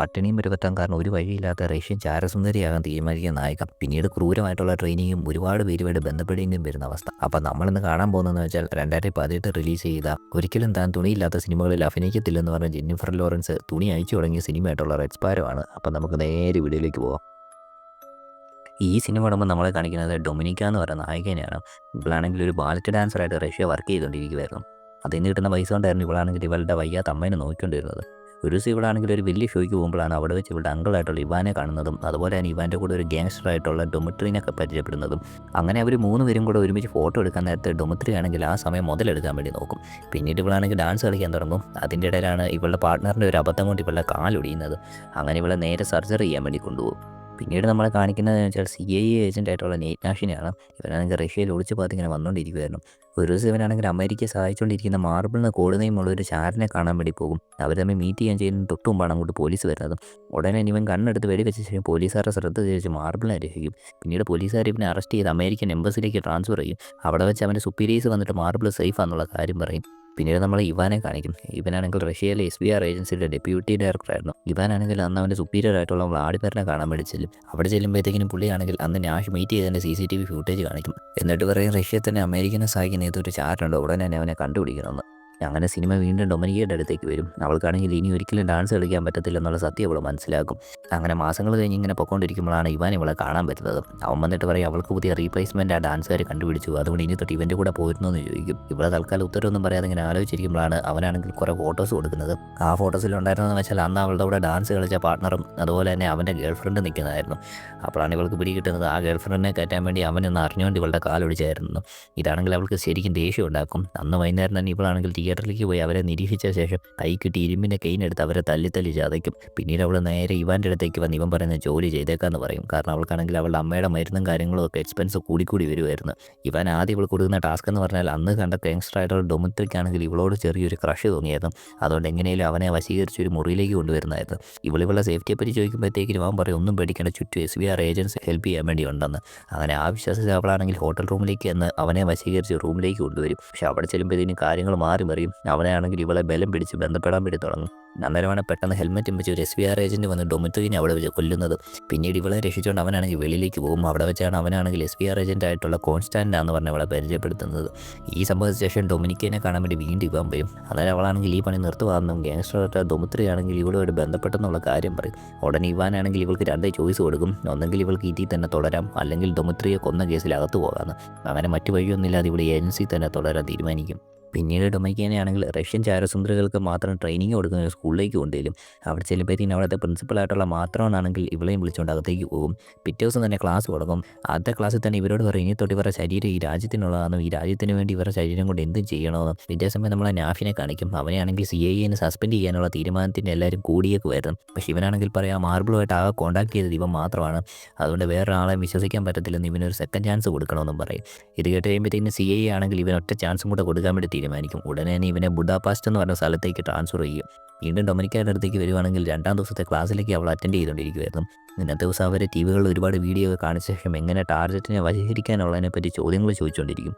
പട്ടിണിയും പരുവത്തം കാരണം ഒരു വഴിയില്ലാത്ത റഷ്യൻ ചാരസുന്ദരിയാകാൻ തീരുമാനിക്കുന്ന നായിക പിന്നീട് ക്രൂരമായിട്ടുള്ള ട്രെയിനിങ്ങും ഒരുപാട് പേരുമായിട്ട് ബന്ധപ്പെടുകയും വരുന്ന അവസ്ഥ. അപ്പം നമ്മളിന്ന് കാണാൻ പോകുന്നതെന്ന് വെച്ചാൽ 2018 റിലീസ് ചെയ്ത ഒരിക്കലും താൻ തുണിയില്ലാത്ത സിനിമകളിൽ അഭിനയിക്കത്തില്ലെന്ന് പറഞ്ഞ ജെന്നിഫർ ലോറൻസ് തുണി അയച്ചു തുടങ്ങിയ സിനിമയായിട്ടുള്ള റെഡ് സ്പാരോ ആണ്. അപ്പം നമുക്ക് നേരെ വീഡിയോയിലേക്ക് പോകാം. ഈ സിനിമ കാണുമ്പോൾ നമ്മളെ കാണിക്കുന്നത് ഡൊമിനിക്ക എന്ന് പറയുന്ന നായികനെയാണ്. ഇവളാണെങ്കിൽ ഒരു ബാലറ്റ് ഡാൻസറായിട്ട് റഷ്യ വർക്ക് ചെയ്തുകൊണ്ടിരിക്കുകയായിരുന്നു. അതിന് കിട്ടുന്ന പൈസ കൊണ്ടായിരുന്നു ഇവളാണെങ്കിൽ ഇവളുടെ വയ്യാത്ത അമ്മേനെ നോക്കിക്കൊണ്ടിരുന്നത്. ഒരു ദിവസം ഇവളാണെങ്കിൽ ഒരു വലിയ ഷോയ്ക്ക് പോകുമ്പോഴാണ് അവിടെ വെച്ച് ഇവളുടെ അങ്കിളായിട്ടുള്ള ഇവാനെ കാണുന്നതും അതുപോലെ തന്നെ ഇവാൻ്റെ കൂടെ ഒരു ഗാങ്സ്റ്ററായിട്ടുള്ള ഡൊമിട്രീനൊക്കെ പരിചയപ്പെടുന്നതും. അങ്ങനെ അവർ 3 പേരും കൂടെ ഒരുമിച്ച് ഫോട്ടോ എടുക്കാൻ നേരത്തെ ഡൊമിട്രി ആണെങ്കിൽ ആ സമയം മുതലെടുക്കാൻ വേണ്ടി നോക്കും. പിന്നീട് ഇവളാണെങ്കിൽ ഡാൻസ് കളിക്കാൻ തുടങ്ങും. അതിൻ്റെ ഇടയിലാണ് ഇവളുടെ പാർട്ട്ണറിൻ്റെ ഒരു അബദ്ധം കൊണ്ട് ഇവളുടെ കാലൊടിയുന്നത്. അങ്ങനെ ഇവളെ നേരെ സർജറി ചെയ്യാൻ വേണ്ടി കൊണ്ടുപോകും. പിന്നീട് നമ്മളെ കാണിക്കുന്നതെന്ന് വെച്ചാൽ CIA ഏജൻറ്റായിട്ടുള്ള നേറ്റ്നാഷിനെയാണ്. ഇവനാണെങ്കിൽ റഷ്യയിൽ ഒളിച്ചു പാത്ത് ഇങ്ങനെ വന്നുകൊണ്ടിരിക്കുകയായിരുന്നു. ഒരു ദിവസം ഇവനാണെങ്കിൽ അമേരിക്കയെ സഹായിച്ചുകൊണ്ടിരിക്കുന്ന മാർബിളിന് കോടുന്നയുമുള്ള ഒരു ചാരനെ കാണാൻ വേണ്ടി പോകും. അവർ തമ്മിൽ മീറ്റ് ചെയ്യാൻ ചെയ്യുന്ന തൊട്ട് മുമ്പാണ് അങ്ങോട്ട് പോലീസ് വരുന്നത്. ഉടനെ ഇവൻ കണ്ണെടുത്ത് വെടിവെച്ച ശേഷം പോലീസുകാരുടെ ശ്രദ്ധ തിരിച്ച് മാർബിളിനെ രക്ഷിക്കും. പിന്നീട് പോലീസുകാർ ഇവനെ അറസ്റ്റ് ചെയ്ത് അമേരിക്കൻ എംബസിയിലേക്ക് ട്രാൻസ്ഫർ ചെയ്യും. അവിടെ വെച്ച് അവൻ്റെ സുപ്പീരിയേഴ്സ് വന്നിട്ട് മാർബിൾ സേഫ് ആണെന്നുള്ള കാര്യം പറയും. പിന്നീട് നമ്മൾ ഇവാനെ കാണിക്കും. ഇവനാണെങ്കിൽ റഷ്യയിലെ SBR ഏജൻസിയുടെ ഡെപ്യൂട്ടി ഡയറക്ടറായിരുന്നു. ഇവാനാണെങ്കിൽ അന്ന് അവൻ്റെ സുപ്പീരിയർ ആയിട്ടുള്ള വ്ളാഡിമിറിനെ കാണാൻ വേണ്ടി ചെല്ലും. അവിടെ ചെല്ലുമ്പോഴത്തേക്കിനും പുള്ളിയാണെങ്കിൽ അന്ന് നാഷ് മീറ്റ് ചെയ്തതിൻ്റെ CCTV ഫുട്ടേജ് കാണിക്കും. എന്നിട്ട് പറയും റഷ്യയിൽ തന്നെ അമേരിക്കനെ സഹായിക്കുന്ന ഏതൊരു ചാരുണ്ടോ ഉടനെ തന്നെ അവനെ കണ്ടുപിടിക്കണമെന്ന്. അങ്ങനെ സിനിമ വീണ്ടും ഡൊമിനിക്കയുടെ അടുത്തേക്ക് വരും. അവൾക്കാണെങ്കിൽ ഇനി ഒരിക്കലും ഡാൻസ് കളിക്കാൻ പറ്റത്തില്ലെന്നുള്ള സത്യം അവൾ മനസ്സിലാക്കും. അങ്ങനെ മാസങ്ങൾ കഴിഞ്ഞ് ഇങ്ങനെ പൊക്കോണ്ടിരിക്കുമ്പോഴാണ് ഇവാൻ ഇവളെ കാണാൻ പറ്റുന്നത്. അവൻ വന്നിട്ട് പറയും അവൾക്ക് പുതിയ റീപ്ലേസ്മെൻറ്റ് ആ ഡാൻസുകാർ കണ്ടുപിടിച്ചു, അതുകൊണ്ട് ഇനി തൊട്ട് ഇവൻ്റെ കൂടെ പോയിരുന്നെന്ന് ചോദിക്കും. ഇവളെ തൽക്കാലം ഉത്തരവൊന്നും പറയാതെ ഇങ്ങനെ ആലോചിച്ചിരിക്കുമ്പോഴാണ് അവനാണെങ്കിൽ കുറേ ഫോട്ടോസ് കൊടുക്കുന്നത്. ആ ഫോട്ടോസിലുണ്ടായിരുന്നതെന്ന് വെച്ചാൽ അന്ന് അവളുടെ കൂടെ ഡാൻസ് കളിച്ച പാർട്ട്ണറും അതുപോലെ തന്നെ അവൻ്റെ ഗേൾഫ്രണ്ട് നിൽക്കുന്നതായിരുന്നു. അപ്പോഴാണ് ഇവൾക്ക് പിടികിട്ടുന്നത് ആ ഗേൾഫ്രണ്ടിനെ കയറ്റാൻ വേണ്ടി അവനൊന്ന് അറിഞ്ഞുകൊണ്ട് ഇവളുടെ കാലൊടിച്ചായിരുന്നു. ഇതാണെങ്കിൽ അവൾക്ക് ശരിക്കും ദേഷ്യം ഉണ്ടാക്കും. അന്ന് വൈകുന്നേരം തന്നെ ഇവളാണെങ്കിൽ തിയേറ്ററിലേക്ക് പോയി അവരെ നിരീക്ഷിച്ച ശേഷം കൈ കിട്ടി ഇരുമ്പിൻ്റെ കെയിനെടുത്ത് അവരെ തല്ലി ചതയ്ക്കും. പിന്നീട് അവൾ നേരെ ഇവാൻ്റെ അടുത്തേക്ക് വന്ന് ഇവൻ പറയുന്ന ജോലി ചെയ്തേക്കാന്ന് പറയും. കാരണം അവൾക്കാണെങ്കിൽ അവളുടെ അമ്മയുടെ മരുന്നും കാര്യങ്ങളും ഒക്കെ എക്സ്പെൻസ് കൂടി വരുമായിരുന്നു. ഇവൻ ആദ്യം ഇവൾ കൊടുക്കുന്ന ടാസ്ക് എന്ന് പറഞ്ഞാൽ അന്ന് കണ്ട ഗാങ്സ്റ്ററായിട്ടുള്ള ഡൊമിട്രിക്കാണെങ്കിൽ ഇവളോട് ചെറിയൊരു ക്രഷ് തോന്നിയായിരുന്നു. അതുകൊണ്ട് എങ്ങനെയും അവനെ വശീകരിച്ച് ഒരു മുറിയിലേക്ക് കൊണ്ടുവരുന്നതായിരുന്നു. ഇവളുടെ സേഫ്റ്റിയെ പറ്റി ചോദിക്കുമ്പോഴത്തേക്കും അവൻ പറയും ഒന്നും പേടിക്കേണ്ട, ചുറ്റും SBR ഏജൻസി ഹെൽപ്പ് ചെയ്യാൻ വേണ്ടി ഉണ്ടെന്ന്. അങ്ങനെ ആ വിശ്വാസത്തിൽ അവളാണെങ്കിൽ ഹോട്ടൽ റൂമിലേക്ക് എന്ന് അവനെ വശീകരിച്ച് റൂമിലേക്ക് കൊണ്ടുവരും. പക്ഷെ അവിടെ ചെല്ലുമ്പോഴത്തേനും കാര്യങ്ങൾ മാറി മറിയും. അവനാണെങ്കിൽ ഇവളെ ബലം പിടിച്ച് ബന്ധപ്പെടാൻ വേണ്ടി തുടങ്ങും. അന്നേരമാണ് പെട്ടെന്ന് ഹെൽമെറ്റും വെച്ച് ഒരു SBR ഏജൻറ്റ് വന്ന് ഡൊമിട്രീനെ അവിടെ വെച്ച് കൊല്ലുന്നത്. പിന്നീട് ഇവളെ രക്ഷിച്ചുകൊണ്ട് അവനാണെങ്കിൽ വെളിയിലേക്ക് പോകും. അവിടെ വെച്ചാണ് അവനാണെങ്കിൽ SBR ഏജൻ്റ് ആയിട്ടുള്ള കോൺസ്റ്റാൻ്റാന്ന് പറഞ്ഞ് അവളെ പരിചയപ്പെടുത്തുന്നത്. ഈ സംഭവത്തിന് ശേഷം ഡൊമിനിക്കിനെ കാണാൻ വേണ്ടി വീണ്ടും ഇവാൻ വരും. അന്നേരം അവളാണെങ്കിൽ ഈ പണി നിർത്തുവാന്നും ഗാങ്സ്റ്ററായിട്ട് ഡൊമിട്രി ആണെങ്കിൽ ഇവളുമായിട്ട് ബന്ധപ്പെട്ടെന്നുള്ള കാര്യം പറയും. ഉടനെ ഇവാനാണെങ്കിൽ ഇവൾക്ക് 2 ചോയ്സ് കൊടുക്കും. ഒന്നെങ്കിൽ ഇവൾക്ക് ഇതിൽ തന്നെ തുടരാം, അല്ലെങ്കിൽ ഡൊമിട്രിയെ കൊന്ന കേസിൽ അകത്ത് പോകാമെന്ന്. അങ്ങനെ മറ്റു വഴിയൊന്നുമില്ലാതെ ഇവിടെ ഏജൻസി തന്നെ തുടരാൻ തീരുമാനിക്കും. പിന്നീട് ഡൊമിനിക്കിനെ ആണെങ്കിൽ റഷ്യൻ ചാരസുന്ദരികൾക്ക് മാത്രം ട്രെയിനിങ് കൊടുക്കുന്ന ഒരു സ്കൂളിലേക്ക് കൊണ്ടുവരും. അവിടെ ചെല്ലുമ്പോഴത്തേക്കും അവിടുത്തെ പ്രിൻസിപ്പളായിട്ടുള്ള മാത്രമാണെങ്കിൽ ഇവളെയും വിളിച്ചുകൊണ്ട് അകത്തേക്ക് പോകും. പിറ്റേ ദിവസം തന്നെ ക്ലാസ് തുടങ്ങും. ആദ്യത്തെ ക്ലാസ്സിൽ തന്നെ ഇവരോട് പറയും ഇനി തൊട്ട് ഇവരുടെ ശരീരം ഈ രാജ്യത്തിനുള്ളതാണെന്നും ഈ രാജ്യത്തിന് വേണ്ടി ഇവരുടെ ശരീരം കൊണ്ട് എന്തും ചെയ്യണമെന്നും. ഇതേസമയം നമ്മളെ നാഫിനെ കാണിക്കും. അവനെയാണെങ്കിൽ CIA സസ്പെൻഡ് ചെയ്യാനുള്ള തീരുമാനത്തിന് എല്ലാവരും കൂടിയേക്കുമായിരുന്നു. പക്ഷേ ഇവനാണെങ്കിൽ പറയാം മാർബിളുമായിട്ട് ആകെ കോൺടാക്ട് ചെയ്തത് ഇവൻ മാത്രമാണ്, അതുകൊണ്ട് വേറൊരാളെ വിശ്വസിക്കാൻ പറ്റത്തില്ലെന്ന് ഇവനൊരു സെക്കൻഡ് ചാൻസ് കൊടുക്കണമെന്നും പറയും. ഇത് കേട്ട് കഴിയുമ്പോഴത്തേക്കും CIA ആണെങ്കിൽ ഇവൻ ഒറ്റ ചാൻസും കൂടെ കൊടുക്കാൻ വേണ്ടി തീരുമാനിക്കും. ഉടനെ തന്നെ ഇവനെ ബുഡാപാസ്റ്റ് എന്ന് പറഞ്ഞ സ്ഥലത്തേക്ക് ട്രാൻസ്ഫർ ചെയ്യും. വീണ്ടും ഡൊമിനിക്കയുടെ അടുത്തേക്ക് വരുവാണെങ്കിൽ 2ാം ദിവസത്തെ ക്ലാസ്സിലേക്ക് അവൾ അറ്റൻഡ് ചെയ്തുകൊണ്ടിരിക്കുമായിരുന്നു. ഇന്നത്തെ ദിവസം അവരെ TVകളിൽ ഒരുപാട് വീഡിയോ ഒക്കെ കാണിച്ച ശേഷം എങ്ങനെ ടാർഗറ്റിനെ വശീകരിക്കാനുള്ളതിനെ പറ്റി ചോദ്യങ്ങൾ ചോദിച്ചുകൊണ്ടിരിക്കും.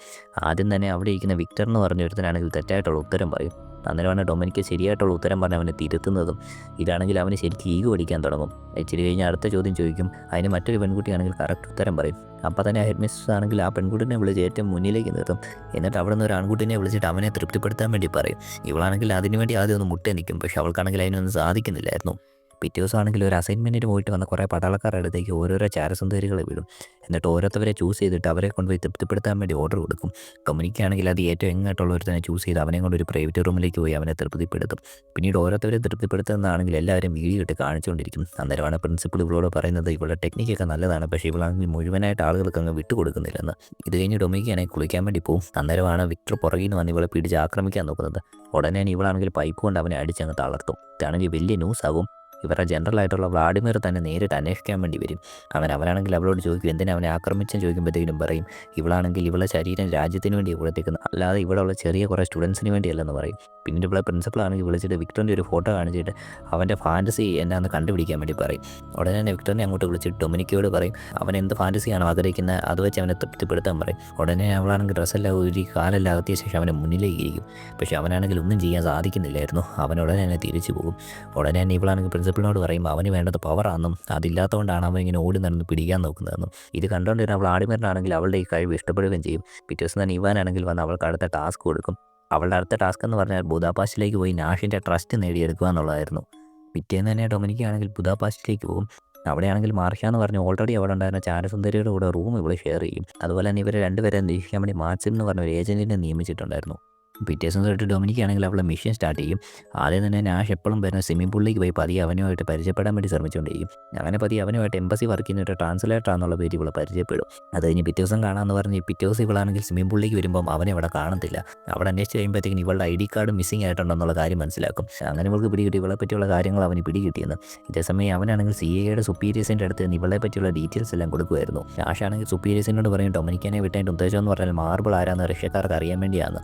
ആദ്യം തന്നെ അവിടെ ഇരിക്കുന്ന വിക്ടർ എന്ന് പറഞ്ഞ ഒരുത്തനാണെങ്കിൽ തെറ്റായിട്ടുള്ള ഉത്തരം പറയും. അന്നേരമാണ് ഡൊമിനിക്ക് ശരിയായിട്ടുള്ള ഉത്തരം പറഞ്ഞ് അവനെ തിരുത്തുന്നതും. ഇതാണെങ്കിൽ അവന് ശരിക്കും ഈഗോ അടിക്കാൻ തുടങ്ങും. ഇച്ചിരി കഴിഞ്ഞ് അടുത്ത ചോദ്യം ചോദിക്കും. അതിന് മറ്റൊരു പെൺകുട്ടിയാണെങ്കിൽ കറക്റ്റ് ഉത്തരം പറയും. അപ്പോൾ തന്നെ ഹെഡ് മിസ്ട്രസ് ആണെങ്കിൽ ആ പെൺകുട്ടിനെ വിളിച്ച് ഏറ്റവും മുന്നിലേക്ക് നിർത്തും. എന്നിട്ട് അവിടെ നിന്ന് ഒരു ആൺകുട്ടിനെ വിളിച്ചിട്ട് അവനെ തൃപ്തിപ്പെടുത്താൻ വേണ്ടി പറയും. ഇവളാണെങ്കിൽ അതിനുവേണ്ടി ആദ്യം ഒന്ന് മുട്ടേ നിൽക്കും. പക്ഷെ അവൾക്കാണെങ്കിൽ അതിനൊന്നും സാധിക്കുന്നില്ലായിരുന്നു. പിറ്റേ ദിവസമാണെങ്കിൽ ഒരു അസൈൻമെൻറ്റിന് പോയിട്ട് വന്ന കുറേ പട്ടാളക്കാരുടെ അടുത്തേക്ക് ഓരോരോ ചാരസുന്ദരികളെ വിടും. എന്നിട്ട് ഓരോരുത്തവരെ ചൂസ് ചെയ്തിട്ട് അവരെ കൊണ്ടുപോയി തൃപ്തിപ്പെടുത്താൻ വേണ്ടി ഓർഡർ കൊടുക്കും. ഡൊമിനിക്കാണെങ്കിൽ അത് ഏറ്റവും എങ്ങായിട്ടുള്ള ഒരുത്തനെ ചൂസ് ചെയ്ത് അവനെ കൊണ്ട് ഒരു പ്രൈവറ്റ് റൂമിലേക്ക് പോയി അവനെ തൃപ്തിപ്പെടുത്തും. പിന്നീട് ഓരോരുത്തവരെ തൃപ്തിപ്പെടുത്തുന്നതാണെങ്കിൽ എല്ലാവരും വീഡിയോ ഇട്ട് കാണിച്ചുകൊണ്ടിരിക്കും. അന്നേരമാണ് പ്രിൻസിപ്പൾ ഇവളോട് പറയുന്നത് ഇവളുടെ ടെക്നിക്കൊക്കെ നല്ലതാണ്, പക്ഷേ ഇവളാണെങ്കിൽ മുഴുവനായിട്ട് ആളുകൾക്ക് അങ്ങ് വിട്ടുകൊടുക്കുന്നില്ലെന്ന്. ഇത് കഴിഞ്ഞ് ഡൊമിനിക്കാണെങ്കിൽ കുളിക്കാൻ വേണ്ടി പോകും. അന്നേരമാണ് വിക്ടർ പുറകിൽ നിന്ന് വന്ന് ഇവളെ പിടിച്ച് ആക്രമിക്കാൻ നോക്കുന്നത്. ഉടനെ ഇവളാണെങ്കിൽ പൈപ്പ് കൊണ്ട് അവനെ അടിച്ചങ്ങ് തളർത്തും. ഇതാണെങ്കിൽ വലിയ ന്യൂസ് ആകും. ഇവരുടെ ജനറലായിട്ടുള്ള വ്ളാഡിമിർ തന്നെ നേരിട്ട് അന്വേഷിക്കാൻ വേണ്ടി വരും. അവനാണെങ്കിൽ അവളോട് ചോദിക്കും എന്തിനാ അവനെ ആക്രമിച്ചെന്ന് ചോദിക്കുമ്പോഴത്തേക്കും പറയും ഇവളാണെങ്കിൽ ഇവളെ ശരീരം രാജ്യത്തിന് വേണ്ടി കൊടുത്തേക്കുന്നത്, അല്ലാതെ ഇവിടെയുള്ള ചെറിയ കുറേ സ്റ്റുഡൻസിന് വേണ്ടിയല്ലെന്ന് പറയും. പിന്നീട് ഇവിടെ പ്രിൻസിപ്പളാണെങ്കിൽ വിളിച്ചിട്ട് വിക്ടറിൻ്റെ ഒരു ഫോട്ടോ കാണിച്ചിട്ട് അവൻ്റെ ഫാൻറ്റസി എന്നാന്ന് കണ്ടുപിടിക്കാൻ വേണ്ടി പറയും. ഉടനെ തന്നെ വിക്ടറിനെ അങ്ങോട്ട് വിളിച്ചിട്ട് ഡൊമിനിക്കയോട് പറയും അവൻ എന്ത് ഫാൻറ്റസിയാണോ ആഗ്രഹിക്കുന്നത് അത് വെച്ച് അവനെ തൃപ്തിപ്പെടുത്താൻ പറയും. ഉടനെ അവളാണെങ്കിൽ ഡ്രസ്സെല്ലാം ഒരു കാലെല്ലാം അകത്തിയ ശേഷം അവനെ മുന്നിലേക്ക് ഇരിക്കും. പക്ഷേ അവനാണെങ്കിൽ ഒന്നും ചെയ്യാൻ സാധിക്കുന്നില്ലായിരുന്നു. അവൻ ഉടനെ തന്നെ തിരിച്ചു പോകും. ഉടനെ തന്നെ ഇവളാണെങ്കിൽ പ്രിൻസിപ്പളിനോട് പറയും അവന് വേണ്ടത് പവറാണെന്നും അതില്ലാത്തതുകൊണ്ടാണ് അവൻ ഇങ്ങനെ ഓടി നടന്ന് പിടിക്കാൻ നോക്കുന്നതെന്നും. ഇത് കണ്ടുകൊണ്ടിരുന്ന വ്ളാഡിമിറിനാണെങ്കിൽ അവളുടെ ഈ കഴിവ് ഇഷ്ടപ്പെടുകയും ചെയ്യും. പിറ്റേ ദിവസം തന്നെ ഇവാനാണെങ്കിൽ വന്ന് അവൾക്ക് അടുത്ത ടാസ്ക് കൊടുക്കും. അവളുടെ അടുത്ത ടാസ്ക് എന്ന് പറഞ്ഞാൽ ബുദാപാസ്റ്റിലേക്ക് പോയി നാഷിൻ്റെ ട്രസ്റ്റ് നേടിയെടുക്കുക എന്നുള്ളതായിരുന്നു. പിറ്റേന്ന് തന്നെ ഡൊമിനിക്കാണെങ്കിൽ ബുദാപാസ്റ്റിലേക്ക് പോകും. അവിടെയാണെങ്കിൽ മാർഷ്യ എന്ന് പറഞ്ഞ് ഓൾറെഡി അവിടെ ഉണ്ടായിരുന്ന ചാരസുന്ദരിയുടെ കൂടെ റൂം ഇവിടെ ഷെയർ ചെയ്യും. അതുപോലെ തന്നെ ഇവരെ രണ്ടുപേരെ നിരീക്ഷിക്കാൻ വേണ്ടി മാക്സിം എന്ന് പറഞ്ഞ ഒരു ഏജൻറ്റിനെ നിയമിച്ചിട്ടുണ്ടായിരുന്നു. പിറ്റേ ദിവസം തൊട്ട് ഡൊമിനിക്കാണെങ്കിൽ അവളെ മിഷൻ സ്റ്റാർട്ട് ചെയ്യും. ആദ്യം തന്നെ നാഷ് എപ്പോഴും വരുന്ന സ്വിമ്മിംഗ് പൂളിലേക്ക് പോയി പതിയെ അവനുമായിട്ട് പരിചയപ്പെടാൻ വേണ്ടി ശ്രമിച്ചുകൊണ്ടിരിക്കും. അങ്ങനെ പതിയെ അവനുമായിട്ട് എംബസി വർക്ക് ചെയ്യുന്ന ഒരു ട്രാൻസ്ലേറ്റർ ആണെന്നുള്ള പേര് ഇവളെ പരിചയപ്പെടും. അത് കഴിഞ്ഞ് പിറ്റേ ദിവസം കാണാമെന്ന് പറഞ്ഞ് പിറ്റേ ദിവസം ഇവളാണെങ്കിൽ സ്വിമ്മിംഗ് പൂളിലേക്ക് വരുമ്പം അവനെ അവിടെ കാണത്തില്ല. അവിടെ അന്വേഷിച്ച് കഴിയുമ്പോഴത്തേക്കും ഇവളുടെ ID കാർഡ് മിസ്സിംഗ് ആയിട്ടുണ്ടെന്നുള്ള കാര്യം മനസ്സിലാക്കും. അങ്ങനെ ഇവൾക്ക് പിടികിട്ടി ഇവളെ പറ്റിയുള്ള കാര്യങ്ങൾ അവന് പിടികിട്ടിയെന്ന്. ഇതേസമയം അവനാണെങ്കിൽ CIAയുടെ സുപ്പീരിയേഴ്സിൻ്റെ അടുത്ത് ഇവളെ പറ്റിയുള്ള ഡീറ്റെയിൽസ് എല്ലാം കൊടുക്കുമായിരുന്നു. നാഷാണെങ്കിൽ സുപ്പീരിയേഴ്സിനോട് പറയും ഡൊമിനിക്കാനെ വിട്ടതിൻ്റെ ഉദ്ദേശം എന്ന് പറഞ്ഞാൽ മാർബിൾ ആരാന്ന് റഷ്യക്കാർക്ക് അറിയാൻ വേണ്ടിയാണ്.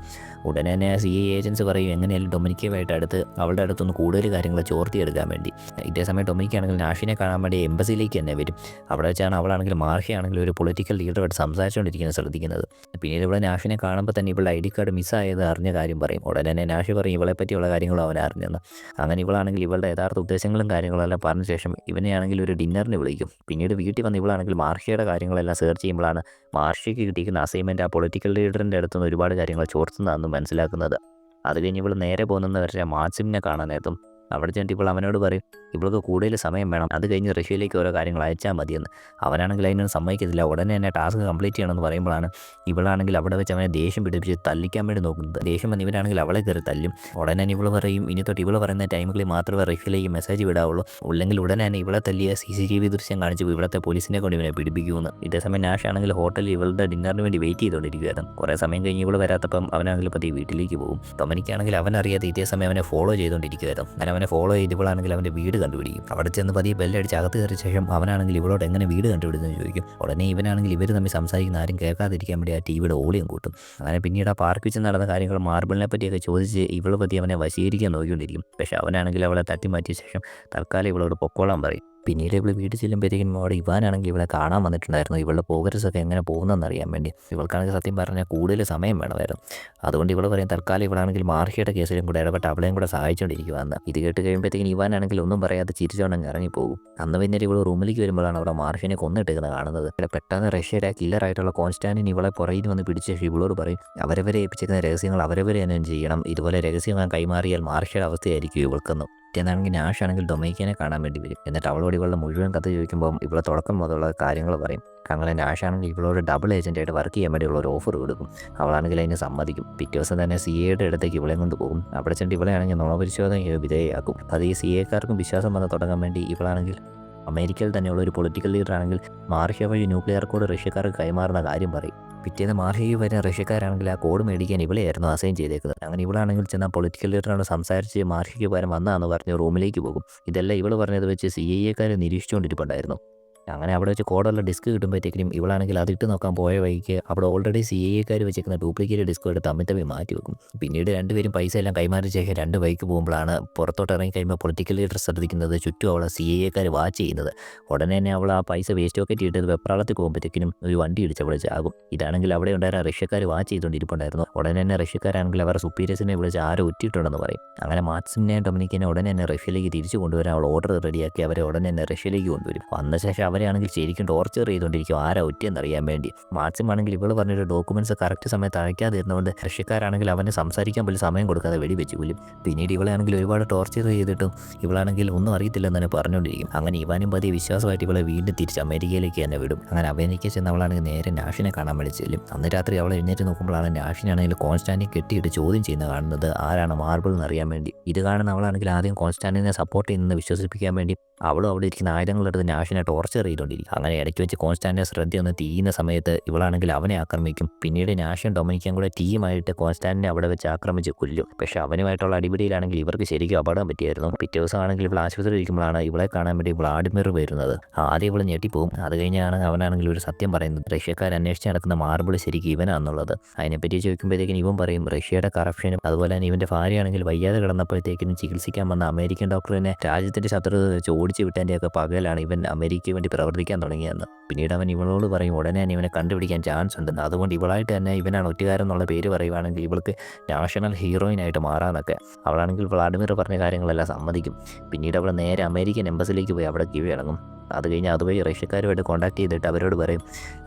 ഉടനെ തന്നെ CIA ഏജൻസ് പറയും എങ്ങനെയാലും ഡൊമിനിക്കുമായിട്ട് അടുത്ത് അവളുടെ അടുത്തൊന്ന് കൂടുതൽ കാര്യങ്ങൾ ചോർത്തിയെടുക്കാൻ വേണ്ടി. ഇതേസമയം ഡൊമിനിക്കാണെങ്കിൽ നാഷിനെ കാണാൻ വേണ്ടി എംബസിയിലേക്ക് തന്നെ വരും. അവിടെ വെച്ചാണ് അവളാണെങ്കിൽ മാർഷ്യയാണെങ്കിൽ ഒരു പൊളിറ്റിക്കൽ ലീഡറുമായിട്ട് സംസാരിച്ചുകൊണ്ടിരിക്കുന്നത് ശ്രദ്ധിക്കുന്നത്. പിന്നീട് ഇവിടെ നാഷിനെ കാണുമ്പോൾ തന്നെ ഇവളുടെ ID കാർഡ് മിസ്സായത് അറിഞ്ഞ കാര്യം പറയും. ഉടനെ തന്നെ നാഷി പറയും ഇവളെ പറ്റിയുള്ള കാര്യങ്ങളും അവൻ അറിഞ്ഞെന്ന്. അങ്ങനെ ഇവളാണെങ്കിൽ ഇവളുടെ യഥാർത്ഥ ഉദ്ദേശങ്ങളും കാര്യങ്ങളെല്ലാം പറഞ്ഞ ശേഷം ഇവനെയാണെങ്കിൽ ഒരു ഡിന്നറിന് വിളിക്കും. പിന്നീട് വീട്ടിൽ വന്ന് ഇവളാണെങ്കിൽ മാർഷ്യയുടെ കാര്യങ്ങളെല്ലാം സെർച്ച് ചെയ്യുമ്പോഴാണ് മാർഷ്യയ്ക്ക് കിട്ടിയിരിക്കുന്ന അസൈൻമെൻറ്റ് ആ പൊളിറ്റിക്കൽ ലീഡറിൻ്റെ അടുത്തുനിന്ന് ഒരുപാട് കാര്യങ്ങൾ ചോർത്തുന്നതാണെന്ന് മനസ്സിലാക്കുന്നത്. അത് കഴിഞ്ഞ് ഇവൾ നേരെ പോകുന്നതെന്ന് വെച്ചാൽ മാക്സിമിനെ കാണാനെത്തും. അവിടെ ചെന്നിട്ട് ഇപ്പോൾ അവനോട് പറയും ഇവൾക്ക് കൂടുതൽ സമയം വേണം, അത് കഴിഞ്ഞ് റഷ്യയിലേക്ക് ഓരോ കാര്യങ്ങൾ അയച്ചാൽ മതിയെന്ന്. അവനാണെങ്കിൽ അതിനൊന്നും സമ്മതിക്കത്തില്ല. ഉടനെ തന്നെ ടാസ്ക് കംപ്ലീറ്റ് ചെയ്യണമെന്ന് പറയുമ്പോഴാണ് ഇവളാണെങ്കിൽ അവിടെ വെച്ച് അവനെ ദേഷ്യം പിടിപ്പിച്ച് തല്ലിക്കാൻ വേണ്ടി നോക്കുന്നത്. ദേഷ്യം വന്ന് ഇവനാണെങ്കിൽ അവളെ കയറി തല്ലും. ഉടനെ തന്നെ ഇവൾ പറയും ഇനി തൊട്ട് ഇവൾ പറയുന്ന ടൈമുകളിൽ മാത്രമേ റഷ്യയിലേക്ക് മെസ്സേജ് വിടാവുള്ളൂ, അല്ലെങ്കിൽ ഉടനെ തന്നെ ഇവളെ തല്ലിയ CCTV ദൃശ്യം കാണിച്ച് ഇവിടുത്തെ പോലീസിനെ കൊണ്ട് ഇവനെ പിടിപ്പിക്കുമെന്ന്. ഇതേസമയം നാഷ് ആണെങ്കിൽ ഹോട്ടലിൽ ഇവളുടെ ഡിന്നറിന് വേണ്ടി വെയിറ്റ് ചെയ്തുകൊണ്ടിരിക്കുകയായിരുന്നു. കുറേ സമയം കഴിഞ്ഞ് ഇവൾ വരാത്തപ്പം അവനാണെങ്കിൽ പതി വീട്ടിലേക്ക് പോകും. ഡൊമിനിക്കാണെങ്കിൽ അവനറിയാതെ ഇതേസമയം അവനെ ഫോളോ ചെയ്തുകൊണ്ടിരിക്കുകയായിരുന്നു. അങ്ങനെ അവനെ ഫോളോ ചെയ്ത് ഇവളാണെങ്കിൽ അവൻ്റെ വീട് കണ്ടുപിടിക്കും. അവിടെ ചെന്ന് പതിയെ ബെല്ലടിച്ച് അകത്ത് കയറിയ ശേഷം അവനാണെങ്കിൽ ഇവളോട് എങ്ങനെ വീട് കണ്ടുപിടുന്നതെന്ന് ചോദിക്കും. ഉടനെ ഇവനാണെങ്കിൽ ഇവർ തമ്മിൽ സംസാരിക്കുന്ന ആരും കേൾക്കാതിരിക്കാൻ വേണ്ടി ആ TVയുടെ ഓളിയും കൂട്ടും. അങ്ങനെ പിന്നീട് ആ പാർക്ക് വെച്ച് നടന്ന കാര്യങ്ങൾ മാർബിളിനെ പറ്റിയൊക്കെ ചോദിച്ച് ഇവളെ പറ്റി അവനെ വശീകരിക്കാൻ നോക്കിക്കൊണ്ടിരിക്കും. പക്ഷേ അവനാണെങ്കിൽ അവളെ തട്ടി മാറ്റിയ ശേഷം തൽക്കാലം ഇവളോട് പൊക്കോളാൻ പറയും. പിന്നീട് ഇവൾ വീട്ടിൽ ചെല്ലുമ്പോഴത്തേക്കും അവിടെ ഇവാനാണെങ്കിൽ ഇവളെ കാണാൻ വന്നിട്ടുണ്ടായിരുന്നു. ഇവളുടെ പ്രോഗ്രസ്സൊക്കെ എങ്ങനെ പോകുന്നതെന്ന് അറിയാൻ വേണ്ടി. ഇവൾക്കാണെങ്കിൽ സത്യം പറഞ്ഞാൽ കൂടുതൽ സമയം വേണമായിരുന്നു. അതുകൊണ്ട് ഇവൾ പറയും തൽക്കാലം ഇവളാണെങ്കിൽ മാർഷ്യയുടെ കേസിലും കൂടെ ഇടപെട്ട് അവളെയും കൂടെ സഹായിച്ചുകൊണ്ടിരിക്കുകയെന്ന്. ഇത് കേട്ട് കഴിയുമ്പോഴത്തേക്കും ഇവാനാണെങ്കിൽ ഒന്നും പറയാതെ ചിരിച്ചോണ്ടങ്ങ് ഇറങ്ങിപ്പോകും. അന്ന് പിന്നീട് ഇവൾ റൂമിലേക്ക് വരുമ്പോഴാണ് അവിടെ മാർഷ്യനെ കൊന്നിട്ടേക്കുന്നത് കാണുന്നത്. ഇവിടെ പെട്ടെന്ന് റഷ്യയുടെ കില്ലറായിട്ടുള്ള കോൺസ്റ്റാന്റിൻ ഇവളെ പുറകിൽ വന്ന് പിടിച്ച ശേഷം ഇവളോട് പറയും അവരവരെ ഏൽപ്പിച്ചിരിക്കുന്ന രഹസ്യങ്ങൾ അവരവരെ തന്നെ ചെയ്യണം, ഇതുപോലെ രഹസ്യങ്ങൾ കൈമാറിയാൽ മാർഷ്യയുടെ അവസ്ഥയായിരിക്കും ഇവൾക്കെന്നും. എന്നാണെങ്കിൽ നാഷ് ആണെങ്കിൽ ഡൊമിനിക്കിനെ കാണാൻ വേണ്ടി വരും. എന്നിട്ട് അവളോട് ഇവളുടെ മുഴുവൻ കഥ ചോദിക്കുമ്പോൾ ഇവളെ തുടക്കം മുതലുള്ള കാര്യങ്ങൾ പറയും. അങ്ങനെ നാഷ് ആണെങ്കിൽ ഇവളോട് ഡബിൾ ഏജൻറ്റായിട്ട് വർക്ക് ചെയ്യാൻ വേണ്ടിയുള്ള ഒരു ഓഫർ കൊടുക്കും. അവളാണെങ്കിൽ അതിന് സമ്മതിക്കും. പിറ്റേ ദിവസം തന്നെ CAയുടെ അടുത്തേക്ക് ഇവളെ കൊണ്ട് പോകും. അവിടെ ചെന്നിട്ട് ഇവളെയാണെങ്കിൽ നുണപരിശോധനയ്ക്ക് വിധേയയാക്കും. അത് ഈ CAക്കാർക്കും വിശ്വാസം വന്ന് തുടങ്ങാൻ വേണ്ടി ഇവളാണെങ്കിൽ അമേരിക്കയിൽ തന്നെയുള്ള ഒരു പൊളിറ്റിക്കൽ ലീഡറാണെങ്കിൽ മാർഷ്യ വഴി ന്യൂക്ലിയർ കോഡ് റഷ്യക്കാർക്ക് കൈമാറുന്ന കാര്യം പറയും. പിറ്റേന്ന് മാർഷ്യയ്ക്ക് വരുന്ന റഷ്യക്കാരാണെങ്കിൽ ആ കോഡ് മേടിക്കാൻ ഇവളെയായിരുന്നു അസൈൻ ചെയ്തേക്കുന്നത്. അങ്ങനെ ഇവളാണെങ്കിൽ ചെന്നാൽ പൊളിറ്റിക്കൽ ലീഡറിനോട് സംസാരിച്ച് മാർഷ്യയ്ക്ക് പകരം വന്നതാണെന്ന് പറഞ്ഞ് റൂമിലേക്ക് പോകും. ഇതെല്ലാം ഇവൾ പറഞ്ഞത് വെച്ച് CIAക്കാർ നിരീക്ഷിച്ചുകൊണ്ടിരിപ്പുണ്ടായിരുന്നു. അങ്ങനെ അവിടെ വെച്ച് കോഡുള്ള ഡിസ്ക് കിട്ടുമ്പോഴത്തേക്കും ഇവളാണെങ്കിൽ അതിട്ട് നോക്കാൻ പോയ വഴിക്ക് അവിടെ ഓൾറെഡി CIAക്കാർ വെച്ചിരിക്കുന്ന ഡ്യൂപ്ലിക്കേറ്റ് ഡിസ്ക് എടുത്ത് തമ്മിൽ മാറ്റി വെക്കും. പിന്നീട് രണ്ടുപേരും പൈസ എല്ലാം കൈമാറി ശേഷം 2 ബൈക്ക് പോകുമ്പോഴാണ് പുറത്തോട്ട് ഇറങ്ങി കഴിയുമ്പോൾ പൊളിറ്റിക്കൽ ലീഡർ ശ്രദ്ധിക്കുന്നത് ചുറ്റും അവളെ CIAക്കാർ വാച്ച് ചെയ്യുന്നത്. ഉടനെ തന്നെ അവൾ ആ പൈസ വേസ്റ്റ് ഒക്കെ ഇട്ട് വെപ്രാളത്തിൽ പോകുമ്പോഴത്തേക്കും ഒരു വണ്ടി ഇടിച്ച് അവളെ ചാകും. ഇതാണെങ്കിൽ അവിടെ ഉണ്ടായിരുന്ന റഷ്യക്കാർ വാച്ച് ചെയ്തുകൊണ്ടിരിപ്പുണ്ടായിരുന്നു. ഉടനെ തന്നെ റഷ്യക്കാരാണെങ്കിൽ അവരുടെ സുപ്പീരിയേഴ്സിനെ വിളിച്ച് ആരോ ഒറ്റിട്ടുണ്ടെന്ന് പറയും. അങ്ങനെ മാക്സിമിനെയും ഡൊമിനിക്കിനെ ഉടനെ തന്നെ റഷ്യയിലേക്ക് തിരിച്ചു കൊണ്ടുവരാൻ അവൾ ഓർഡർ റെഡിയാക്കി അവരെ ഉടനെ തന്നെ റഷ്യയിലേക്ക് കൊണ്ടുവരും. വന്ന ശേഷം അവരെയാണെങ്കിൽ ശരിക്കും ടോർച്ചർ ചെയ്തുകൊണ്ടിരിക്കും ആരാ ഒറ്റയെന്നറിയാൻ വേണ്ടി. മാക്സിം ആണെങ്കിൽ ഇവൾ പറഞ്ഞൊരു ഡോക്യുമെൻറ്റ്സ് കറക്റ്റ് സമയത്ത് അയക്കാതിരുന്നതുകൊണ്ട് റഷ്യക്കാരാണെങ്കിൽ അവനെ സംസാരിക്കാൻ പോലും സമയം കൊടുക്കാതെ വെടിവെച്ച് കൊല്ലും. പിന്നീട് ഇവളാണെങ്കിൽ ഒരുപാട് ടോർച്ചർ ചെയ്തിട്ടും ഇവളാണെങ്കിൽ ഒന്നും അറിയത്തില്ലെന്ന് തന്നെ പറഞ്ഞുകൊണ്ടിരിക്കും. അങ്ങനെ ഇവാനും പതിയെ വിശ്വാസമായിട്ട് ഇവളെ വീണ്ടും തിരിച്ച് അമേരിക്കയിലേക്ക് തന്നെ വിടും. അങ്ങനെ അമേരിക്കയിൽ ചെന്ന് അവളാണെങ്കിൽ നേരെ നാഷിനെ കാണാൻ വേണ്ടി ചെല്ലും. അന്ന് രാത്രി അവൾ എഴുന്നേറ്റ് നോക്കുമ്പോഴാണ് നാഷിനാണെങ്കിൽ കോൺസ്റ്റാന്റിനെ കെട്ടിയിട്ട് ചോദ്യം ചെയ്യുന്നത് കാണുന്നത് ആരാണ് മാർബിൾ എന്നറിയാൻ വേണ്ടി. ഇത് കാണുന്ന അവളാണെങ്കിൽ ആദ്യം കോൺസ്റ്റാന്റിനെ സപ്പോർട്ട് ചെയ്യുന്നത് വിശ്വസിപ്പിക്കാൻ വേണ്ടി അവളും അവിടെ ഇരിക്കുന്ന ആയുധങ്ങളെടുത്ത് നാഷിനെ ടോർച്ചർ ചെയ്തുകൊണ്ടിരിക്കും. അങ്ങനെ ഇടയ്ക്ക് വെച്ച് കോൺസ്റ്റാന്റിന്റെ ശ്രദ്ധ ഒന്ന് തീയുന്ന സമയത്ത് ഇവളാണെങ്കിൽ അവനെ ആക്രമിക്കും. പിന്നീട് നാഷും ഡൊമിനിക്കും കൂടെ ടീമായിട്ട് കോൺസ്റ്റാന്റിനെ അവിടെ വെച്ച് ആക്രമിച്ച് കൊല്ലും. പക്ഷേ അവനുമായിട്ടുള്ള അടിപിടിയിലാണെങ്കിൽ ഇവർക്ക് ശരിക്കും അപകടം പറ്റിയായിരുന്നു. പിറ്റേ ദിവസം ആണെങ്കിൽ ഇവൾ ആശുപത്രിയിൽ ഇരിക്കുമ്പോഴാണ് ഇവളെ കാണാൻ വേണ്ടി വ്ളാഡിമിർ വരുന്നത്. ആദ്യം ഇവൾ ഞെട്ടിപ്പോവും. അത് കഴിഞ്ഞാണ് അവനാണെങ്കിൽ ഒരു സത്യം പറയുന്നത് റഷ്യക്കാർ അന്വേഷിച്ച് നടക്കുന്ന മാർബിൾ ശരിക്കും ഇവനാണെന്നുള്ളത്. അതിനെപ്പറ്റി ചോദിക്കുമ്പോഴത്തേക്കും ഇവൻ പറയും റഷ്യയുടെ കറപ്ഷനും അതുപോലെ തന്നെ ഇവൻ്റെ ഭാര്യയാണെങ്കിൽ വയ്യാതെ കിടന്നപ്പോഴത്തേക്കും ചികിത്സിക്കാൻ വന്ന അമേരിക്കൻ ഡോക്ടറിനെ രാജ്യത്തിൻ്റെ ശത്രുത വെച്ച് ഓടിച്ചു വിട്ടതിൻ്റെയൊക്കെ പകലാണ് ഇവൻ അമേരിക്കയ്ക്ക് വേണ്ടി പ്രവർത്തിക്കാൻ തുടങ്ങിയെന്ന്. പിന്നീട് അവൻ ഇവളോട് പറയും ഉടനെ തന്നെ ഇവനെ കണ്ടുപിടിക്കാൻ ചാൻസ് ഉണ്ടെന്ന്. അതുകൊണ്ട് ഇവളായിട്ട് തന്നെ ഇവനാണ് ഒറ്റുകാരൻ എന്നുള്ള പേര് പറയുവാണെങ്കിൽ ഇവൾക്ക് നാഷണൽ ഹീറോയിനായിട്ട് മാറാമെന്നൊക്കെ. അവളാണെങ്കിൽ വ്ളാഡിമിർ പറഞ്ഞ കാര്യങ്ങളെല്ലാം സമ്മതിക്കും. പിന്നീട് അവൾ നേരെ അമേരിക്കൻ എംബസിയിലേക്ക് പോയി അവിടെ കീഴടങ്ങും. അത് കഴിഞ്ഞ് അതുവഴി റഷ്യക്കാരുമായിട്ട് കോൺടാക്ട് ചെയ്തിട്ട് അവരോട് പറയും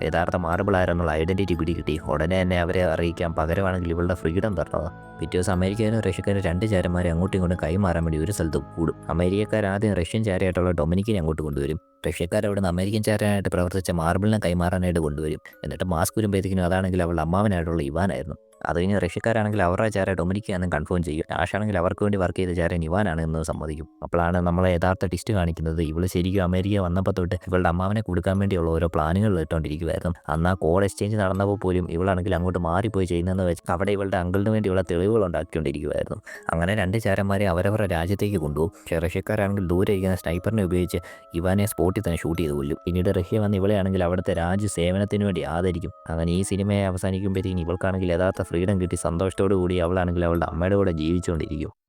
യഥാർത്ഥ മാർബിൾ ആരെന്നുള്ള ഐഡൻറ്റിറ്റി പിടികിട്ടി, ഉടനെ തന്നെ അവരെ അറിയിക്കാം, പകരമാണെങ്കിൽ ഇവളുടെ ഫ്രീഡം തരണത്. പിറ്റേ ദിവസം അമേരിക്കയിലും റഷ്യക്കാരും 2 ചാരന്മാരെ അങ്ങോട്ടും ഇങ്ങോട്ടും കൈമാറാൻ വേണ്ടി ഒരു സ്ഥലത്ത് കൂടും. അമേരിക്കക്കാർ ആദ്യം റഷ്യൻ ചാരയായിട്ടുള്ള ഡൊമിനിക്കിനെ അങ്ങോട്ട് കൊണ്ടുവരും. റഷ്യക്കാർ അവിടെ നിന്ന് അമേരിക്കൻ ചാരനായിട്ട് പ്രവർത്തിച്ച മാർബിളിനെ കൈമാറാനായിട്ട് കൊണ്ടുവരും. എന്നിട്ട് മാസ്ക് വരുമ്പോഴത്തേക്കിനും അതാണെങ്കിൽ അവളുടെ അമ്മാവനായിട്ടുള്ള ഇവാനായിരുന്നു. അത് കഴിഞ്ഞ് റഷ്യക്കാരാണെങ്കിൽ അവരുടെ ചാര ഡൊമിനിക്കാണെന്ന് കൺഫേം ചെയ്യും. ആഷാണെങ്കിൽ അവർക്ക് വേണ്ടി വർക്ക് ചെയ്ത ചാരൻ ഇവാനാണ് എന്ന് സമ്മതിക്കും. അപ്പോഴാണ് നമ്മളെ യഥാർത്ഥ ടിസ്റ്റ് കാണിക്കുന്നത്. ഇവൾ ശരിക്കും അമേരിക്ക വന്നപ്പോൾ തൊട്ട് ഇവളുടെ അമ്മാവനെ കൊടുക്കാൻ വേണ്ടിയുള്ള ഓരോ പ്ലാനുകൾ ഇട്ടുകൊണ്ടിരിക്കുമായിരുന്നു. അന്ന് ആ കോഡ് എക്സ്ചേഞ്ച് നടന്നപ്പോൾ പോലും ഇവളാണെങ്കിൽ അങ്ങോട്ട് മാറിപ്പോയി ചെയ്യുന്നതെന്ന് വെച്ച് അവിടെ ഇവളുടെ അങ്കിളിന് വേണ്ടിയുള്ള തെളിവുകൾ ഉണ്ടാക്കിക്കൊണ്ടിരിക്കുമായിരുന്നു. അങ്ങനെ 2 ചാരന്മാരെ അവരവരുടെ രാജ്യത്തേക്ക് കൊണ്ടുപോകും. പക്ഷേ റഷ്യക്കാരാണെങ്കിൽ ദൂരെ ഇരിക്കുന്ന സ്നൈപ്പറിനെ ഉപയോഗിച്ച് ഇവാനെ സ്പോട്ടിൽ തന്നെ ഷൂട്ട് ചെയ്ത് കൊല്ലും. പിന്നീട് റഷ്യ വന്ന് ഇവളെയാണെങ്കിൽ അവിടുത്തെ രാജ്യ സേവനത്തിന് വേണ്ടി ആദരിക്കും. അങ്ങനെ ഈ സിനിമയെ അവസാനിക്കുമ്പോഴത്തേക്കും ഇവൾക്കാണെങ്കിൽ യഥാർത്ഥ ഫ്രീഡം കിട്ടി സന്തോഷത്തോടു കൂടി അവളാണെങ്കിൽ അവളുടെ അമ്മയുടെ കൂടെ ജീവിച്ചുകൊണ്ടിരിക്കും.